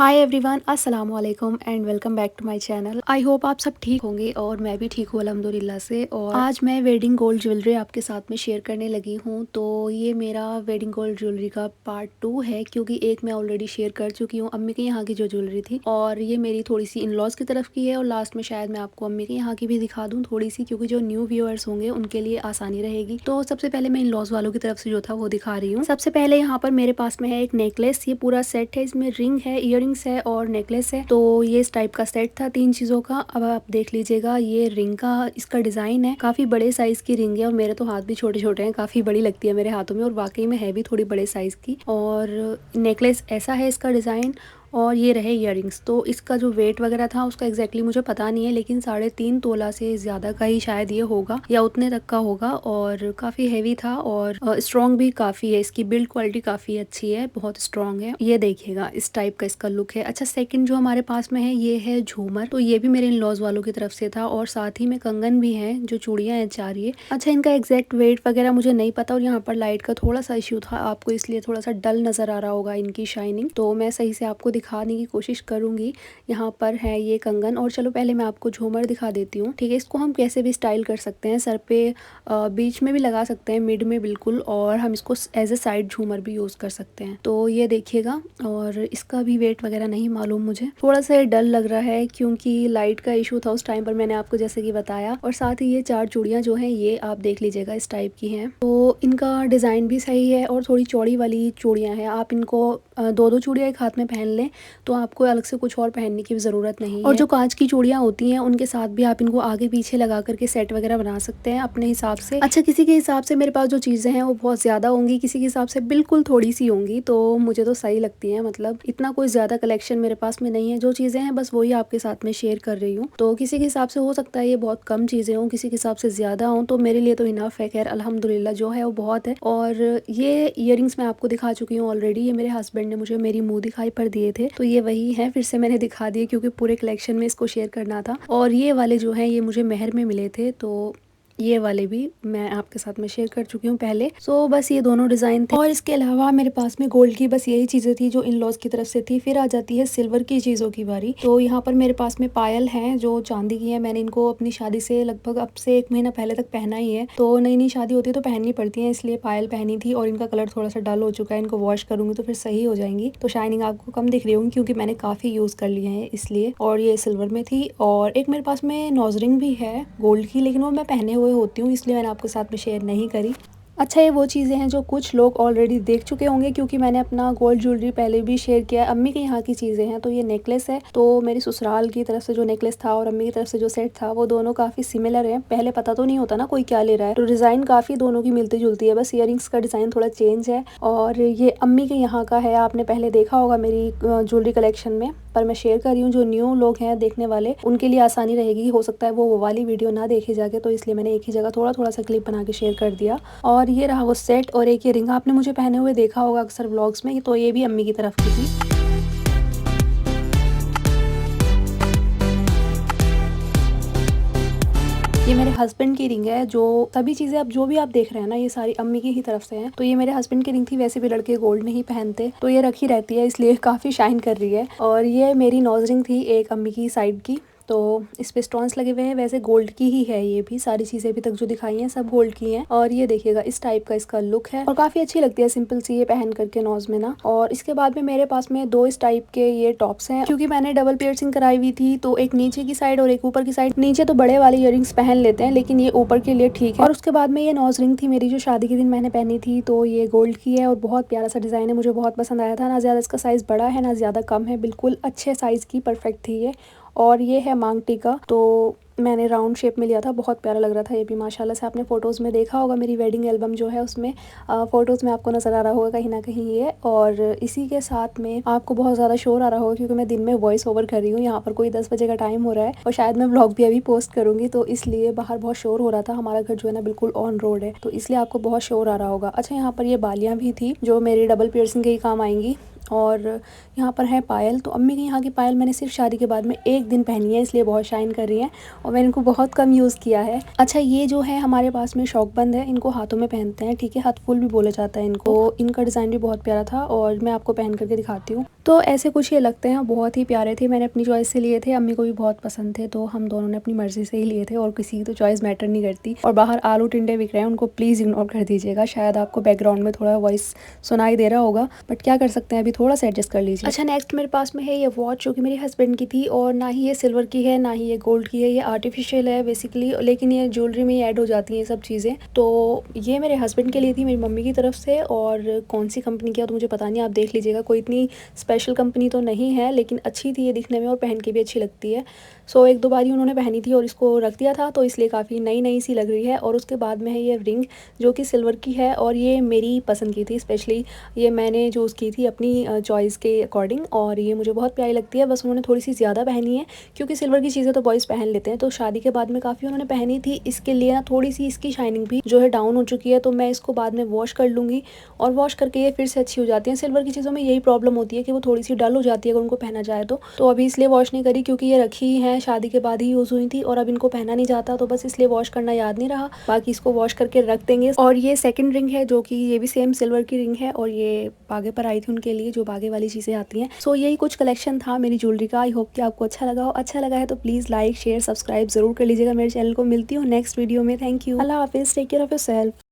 हाय everyone, अस्सलाम वालेकुम and welcome back to my channel. I hope आप सब ठीक होंगे और मैं भी ठीक हूँ अल्हम्दुलिल्लाह से। और आज मैं वेडिंग गोल्ड ज्वेलरी आपके साथ में शेयर करने लगी हूँ। तो ये मेरा वेडिंग गोल्ड ज्वेलरी का पार्ट 2 है, क्योंकि एक मैं ऑलरेडी शेयर कर चुकी हूँ अम्मी के यहाँ की जो ज्वेलरी थी, और ये मेरी थोड़ी सी इन लॉज की तरफ की है। और लास्ट में शायद मैं आपको अम्मी के यहाँ की भी दिखा दूँ थोड़ी सी, क्योंकि जो न्यू व्यूअर्स होंगे उनके लिए आसानी रहेगी। तो सबसे पहले मैं इन लॉज वालों की तरफ से जो था वो दिखा रही हूँ। सबसे पहले यहाँ पर मेरे पास में है एक नेकलेस। ये पूरा सेट है, इसमें रिंग है, इयररिंग्स है और नेकलेस है। तो ये इस टाइप का सेट था 3 चीजों का। अब आप देख लीजिएगा, ये रिंग का इसका डिजाइन है, काफी बड़े साइज की रिंग है। और मेरे तो हाथ भी छोटे छोटे हैं, काफी बड़ी लगती है मेरे हाथों में, और वाकई में है भी थोड़ी बड़े साइज की। और नेकलेस ऐसा है इसका डिजाइन। और ये रहे इयररिंग्स। तो इसका जो वेट वगैरह था उसका एग्जैक्टली मुझे पता नहीं है, लेकिन 3.5 तोला से ज़्यादा का ही शायद ये होगा, या उतने तक का होगा। और काफ़ी हैवी था और स्ट्रॉन्ग भी काफ़ी है। इसकी बिल्ड क्वालिटी काफ़ी अच्छी है, बहुत स्ट्रॉन्ग है। ये देखिएगा, इस टाइप का इसका लुक है। अच्छा, सेकंड जो हमारे पास में है ये है झूमर। तो ये भी मेरे इन लॉज वालों की तरफ से था, और साथ ही में कंगन भी है, जो चूड़ियाँ हैं 4 ये। अच्छा, इनका एग्जैक्ट वेट वगैरह मुझे नहीं पता, और यहाँ पर लाइट का थोड़ा सा इश्यू था आपको, इसलिए थोड़ा सा डल नज़र आ रहा होगा इनकी शाइनिंग। तो मैं सही से आपको दिखाने की कोशिश करूंगी। यहाँ पर है ये कंगन, और चलो पहले मैं आपको झूमर दिखा देती हूँ। ठीक है, इसको हम कैसे भी स्टाइल कर सकते हैं, सर पे बीच में भी लगा सकते हैं, मिड में बिल्कुल, और हम इसको एज ए साइड झूमर भी यूज कर सकते हैं। तो ये देखिएगा, और इसका भी वेट वगैरह नहीं मालूम मुझे, थोड़ा सा डल लग रहा है क्योंकि लाइट का इशू था उस टाइम पर, मैंने आपको जैसे कि बताया। और साथ ही ये 4 चूड़ियाँ जो हैं ये आप देख लीजिएगा इस टाइप की हैं। तो इनका डिजाइन भी सही है, और थोड़ी चौड़ी वाली चूड़ियाँ हैं। आप इनको 2-2 चूड़ियाँ एक हाथ में पहन लें तो आपको अलग से कुछ और पहनने की ज़रूरत नहीं है। और जो कांच की चूड़ियाँ होती हैं उनके साथ भी आप इनको आगे पीछे लगा करके सेट वगैरह बना सकते हैं अपने हिसाब से। अच्छा, किसी के हिसाब से मेरे पास जो चीज़ें हैं वो बहुत ज़्यादा होंगी, किसी के हिसाब से बिल्कुल थोड़ी सी होंगी। तो मुझे तो सही लगती हैं, मतलब इतना कोई ज़्यादा कलेक्शन मेरे पास में नहीं है। जो चीज़ें हैं बस वही आपके साथ में शेयर कर रही हूँ। तो किसी के हिसाब से हो सकता है ये बहुत कम चीज़ें हों, किसी के हिसाब से ज़्यादा हों, तो मेरे लिए तो इनफ है। खैर अल्हम्दुलिल्लाह जो है वो बहुत है। और ये इयररिंग्स मैं आपको दिखा चुकी हूँ ऑलरेडी। ये मेरे हस्बैंड ने मुझे मेरी मुँह दिखाई पर दिए थे, तो ये वही है, फिर से मैंने दिखा दिए क्योंकि पूरे कलेक्शन में इसको शेयर करना था। और ये वाले जो हैं ये मुझे मेहर में मिले थे, तो ये वाले भी मैं आपके साथ में शेयर कर चुकी हूँ पहले। सो बस ये दोनों डिज़ाइन थे, और इसके अलावा मेरे पास में गोल्ड की बस यही चीज़ें थी जो इन लॉज की तरफ से थी। फिर आ जाती है सिल्वर की चीज़ों की बारी। तो यहाँ पर मेरे पास में पायल हैं जो चांदी की है। मैंने इनको अपनी शादी से लगभग अब से 1 महीना पहले तक पहना ही है। तो नई नई शादी होती है तो पहननी पड़ती है, इसलिए पायल पहनी थी। और इनका कलर थोड़ा सा डल हो चुका है, इनको वॉश करूँगी तो फिर सही हो जाएंगी। तो शाइनिंग आपको कम दिख रही होगी क्योंकि मैंने काफ़ी यूज़ कर लिए हैं इसलिए। और ये सिल्वर में थी, और एक मेरे पास में नोजरिंग भी है गोल्ड की, लेकिन वो मैं पहने हुए होती हूँ इसलिए मैंने आपके साथ में शेयर नहीं करी। अच्छा, ये वो चीज़ें हैं जो कुछ लोग ऑलरेडी देख चुके होंगे, क्योंकि मैंने अपना गोल्ड ज्वेलरी पहले भी शेयर किया है। अम्मी के यहाँ की चीज़ें हैं। तो ये नेकलेस है, तो मेरी ससुराल की तरफ से जो नेकलेस था और अम्मी की तरफ से जो सेट था वो दोनों काफ़ी सिमिलर हैं। पहले पता तो नहीं होता ना कोई क्या ले रहा है, तो डिज़ाइन काफ़ी दोनों की मिलती जुलती है, बस इयररिंग्स का डिज़ाइन थोड़ा चेंज है। और ये अम्मी के यहाँ का है, आपने पहले देखा होगा मेरी ज्वेलरी कलेक्शन में, पर मैं शेयर कर रही हूँ। जो न्यू लोग हैं देखने वाले उनके लिए आसानी रहेगी, हो सकता है वो वाली वीडियो ना देखे जाके, तो इसलिए मैंने एक ही जगह थोड़ा थोड़ा सा क्लिप बना के शेयर कर दिया। और ये रहा वो सेट, और एक ये रिंग आपने मुझे पहने हुए देखा होगा अक्सर व्लॉग्स में, तो ये भी अम्मी की तरफ की थी। ये मेरे हस्बैंड की रिंग है। जो सभी चीज़ें अब जो भी आप देख रहे हैं ना, ये सारी अम्मी की ही तरफ से हैं। तो ये मेरे हस्बैंड की रिंग थी, वैसे भी लड़के गोल्ड नहीं पहनते, तो ये रखी रहती है इसलिए काफ़ी शाइन कर रही है। और ये मेरी नोज रिंग थी एक अम्मी की साइड की, तो इस पे स्टोन्स लगे हुए हैं, वैसे गोल्ड की ही है ये भी। सारी चीज़ें अभी तक जो दिखाई हैं सब गोल्ड की हैं। और ये देखिएगा इस टाइप का इसका लुक है, और काफ़ी अच्छी लगती है सिंपल सी ये पहन करके नोज में ना। और इसके बाद में मेरे पास में 2 इस टाइप के ये टॉप्स हैं, क्योंकि मैंने डबल पियर्सिंग कराई हुई थी, तो एक नीचे की साइड और एक ऊपर की साइड। नीचे तो बड़े वाले इयररिंग्स पहन लेते हैं, लेकिन ये ऊपर के लिए ठीक है। और उसके बाद में ये नोज रिंग थी मेरी, जो शादी के दिन मैंने पहनी थी, तो ये गोल्ड की है और बहुत प्यारा सा डिज़ाइन है, मुझे बहुत पसंद आया था। ना ज़्यादा इसका साइज़ बड़ा है ना ज़्यादा कम है, बिल्कुल अच्छे साइज़ की परफेक्ट थी ये। और ये है मांग टीका, तो मैंने राउंड शेप में लिया था, बहुत प्यारा लग रहा था ये भी माशाल्लाह से। आपने फ़ोटोज़ में देखा होगा मेरी वेडिंग एल्बम जो है उसमें, फ़ोटोज़ में आपको नज़र आ रहा होगा कहीं ना कहीं ये। और इसी के साथ में आपको बहुत ज़्यादा शोर आ रहा होगा क्योंकि मैं दिन में वॉइस ओवर कर रही हूँ। यहाँ पर कोई 10 बजे का टाइम हो रहा है, और शायद मैं व्लॉग भी अभी पोस्ट करूँगी, तो इसलिए बाहर बहुत शोर हो रहा था। हमारा घर जो है ना बिल्कुल ऑन रोड है, तो इसलिए आपको बहुत शोर आ रहा होगा। अच्छा, यहाँ पर ये बालियाँ भी थी जो मेरी डबल पियर्सिंग के ही काम आएंगी। और यहाँ पर है पायल। तो अम्मी की यहाँ की पायल मैंने सिर्फ शादी के बाद में एक दिन पहनी है, इसलिए बहुत शाइन कर रही है और मैंने इनको बहुत कम यूज़ किया है। अच्छा, ये जो है हमारे पास में शौकबंद है, इनको हाथों में पहनते हैं, ठीक है, हाथ फुल भी बोला जाता है इनको। इनका डिज़ाइन भी बहुत प्यारा था और मैं आपको पहन करके दिखाती हूँ। तो ऐसे कुछ ये लगते हैं, बहुत ही प्यारे थे। मैंने अपनी चॉइस से लिए थे, अम्मी को भी बहुत पसंद थे, तो हम दोनों ने अपनी मर्जी से ही लिए थे और किसी की तो चॉइस मैटर नहीं करती। और बाहर आलू टिंडे बिक रहे हैं, उनको प्लीज़ इग्नोर कर दीजिएगा। शायद आपको बैकग्राउंड में थोड़ा वॉइस सुनाई दे रहा होगा, बट क्या कर सकते हैं, अभी थोड़ा सा एडजस्ट कर लीजिए। अच्छा, नेक्स्ट मेरे पास में है ये वॉच, जो कि मेरे हस्बैंड की थी और ना ही ये सिल्वर की है, ना ही ये गोल्ड की है, ये आर्टिफिशियल है बेसिकली, लेकिन ये ज्वेलरी में ही ऐड हो जाती हैं ये सब चीज़ें। तो ये मेरे हस्बैंड के लिए थी, मेरी मम्मी की तरफ से, और कौन सी कंपनी की है तो मुझे पता नहीं, आप देख लीजिएगा। कोई इतनी स्पेशल कंपनी तो नहीं है, लेकिन अच्छी थी ये दिखने में और पहन के भी अच्छी लगती है। सो एक दो बार ही उन्होंने पहनी थी और इसको रख दिया था, तो इसलिए काफ़ी नई नई सी लग रही है। और उसके बाद में है ये रिंग, जो कि सिल्वर की है और ये मेरी पसंद की थी, स्पेशली ये मैंने चूज़ की थी अपनी चॉइस के अकॉर्डिंग, और ये मुझे बहुत प्यारी लगती है। बस उन्होंने थोड़ी सी ज़्यादा पहनी है, क्योंकि सिल्वर की चीज़ें तो बॉयज़ पहन लेते हैं, तो शादी के बाद में काफ़ी उन्होंने पहनी थी। इसके लिए ना थोड़ी सी इसकी शाइनिंग भी जो है डाउन हो चुकी है, तो मैं इसको बाद में वॉश कर लूँगी और वॉश करके ये फिर से अच्छी हो जाती है। सिल्वर की चीज़ों में यही प्रॉब्लम होती है कि वो थोड़ी सी डल हो जाती है अगर उनको पहना जाए तो अभी इसलिए वॉश नहीं करी, क्योंकि ये रखी हैं शादी के बाद ही यूज़ हुई थी और अब इनको पहना नहीं जाता, तो बस इसलिए वॉश करना याद नहीं रहा। बाकी इसको वॉश करके रख देंगे। और ये सेकंड रिंग है, जो कि ये भी सेम सिल्वर की रिंग है और ये बागे पर आई थी उनके लिए, जो बागे वाली चीज़ें आती हैं। सो यही कुछ कलेक्शन था मेरी ज्वेलरी का। आई होप कि आपको अच्छा लगा हो। अच्छा लगा है तो प्लीज़ लाइक शेयर सब्सक्राइब ज़रूर कर लीजिएगा मेरे चैनल को। मिलती हूँ नेक्स्ट वीडियो में। थैंक यू, अल्लाह हाफिज़, टेक केयर ऑफ़ योरसेल्फ।